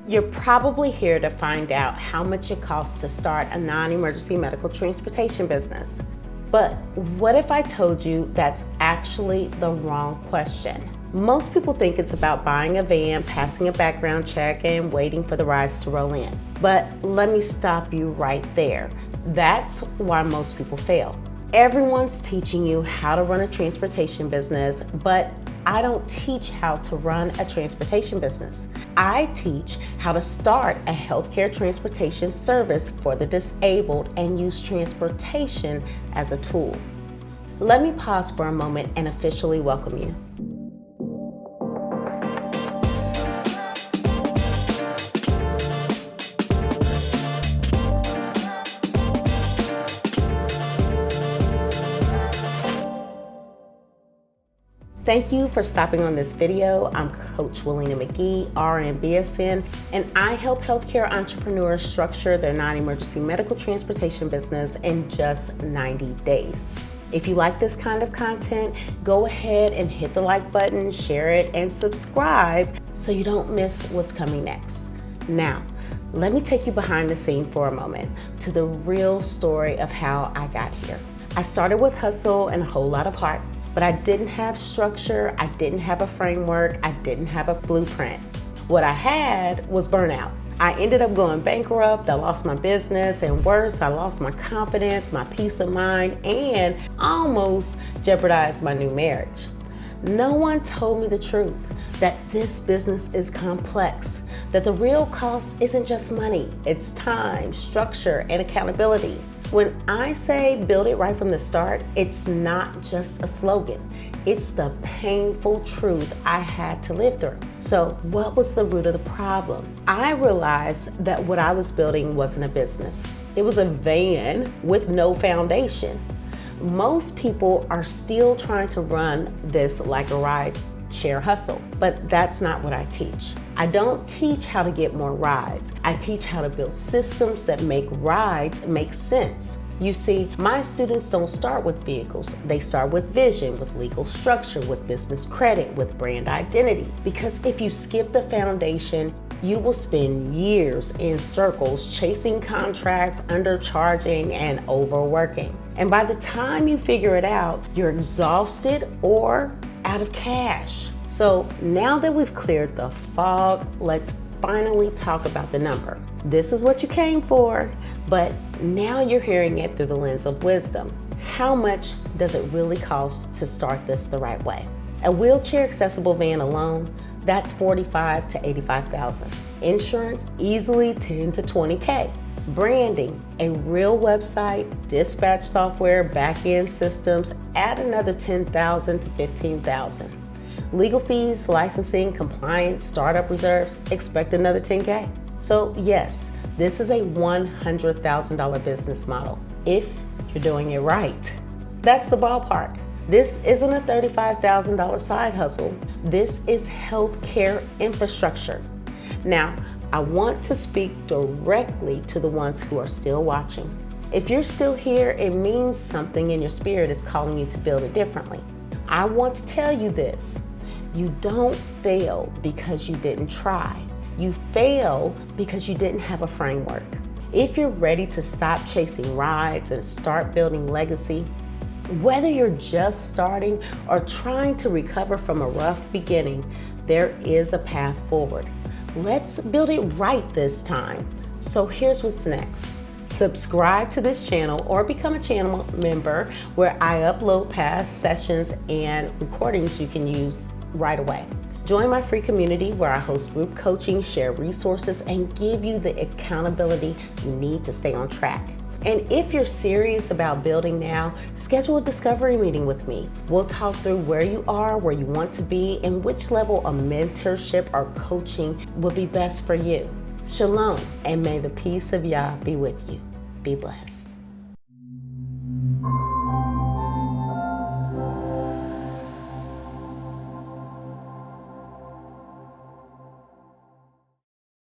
You're probably here to find out how much it costs to start a non-emergency medical transportation business. But what if I told you that's actually the wrong question? Most people think it's about buying a van, passing a background check, and waiting for the rides to roll in. But let me stop you right there. That's why most people fail. Everyone's teaching you how to run a transportation business, but I don't teach how to run a transportation business. I teach how to start a healthcare transportation service for the disabled and use transportation as a tool. Let me pause for a moment and officially welcome you. Thank you for stopping on this video. I'm Coach Willena McGee, RN-BSN, and I help healthcare entrepreneurs structure their non-emergency medical transportation business in just 90 days. If you like this kind of content, go ahead and hit the like button, share it, and subscribe so you don't miss what's coming next. Now, let me take you behind the scene for a moment to the real story of how I got here. I started with hustle and a whole lot of heart. But I didn't have structure, I didn't have a framework, I didn't have a blueprint. What I had was burnout. I ended up going bankrupt, I lost my business, and worse, I lost my confidence, my peace of mind, and almost jeopardized my new marriage. No one told me the truth, that this business is complex, that the real cost isn't just money, it's time, structure, and accountability. When I say build it right from the start, it's not just a slogan. It's the painful truth I had to live through. So what was the root of the problem? I realized that what I was building wasn't a business. It was a van with no foundation. Most people are still trying to run this like a ride share hustle, but that's not what I teach. I don't teach how to get more rides. I teach how to build systems that make rides make sense. You see, my students don't start with vehicles. They start with vision, with legal structure, with business credit, with brand identity. Because if you skip the foundation, you will spend years in circles chasing contracts, undercharging, and overworking. And by the time you figure it out, you're exhausted or out of cash. So now that we've cleared the fog, let's finally talk about the number. This is what you came for, but now you're hearing it through the lens of wisdom. How much does it really cost to start this the right way? A wheelchair accessible van alone, that's $45,000 to $85,000. Insurance, easily $10,000 to $20,000. Branding, a real website, dispatch software, back-end systems, add another $10,000 to $15,000. Legal fees, licensing, compliance, startup reserves, expect another $10,000. So yes, this is a $100,000 business model if you're doing it right. That's the ballpark. This isn't a $35,000 side hustle. This is healthcare infrastructure. Now, I want to speak directly to the ones who are still watching. If you're still here, it means something in your spirit is calling you to build it differently. I want to tell you this. You don't fail because you didn't try. You fail because you didn't have a framework. If you're ready to stop chasing rides and start building legacy, whether you're just starting or trying to recover from a rough beginning, there is a path forward. Let's build it right this time. So here's what's next. Subscribe to this channel or become a channel member where I upload past sessions and recordings you can use right away. Join my free community where I host group coaching, share resources, and give you the accountability you need to stay on track. And if you're serious about building now, schedule a discovery meeting with me. We'll talk through where you are, where you want to be, and which level of mentorship or coaching would be best for you. Shalom, and may the peace of Yah be with you. Be blessed.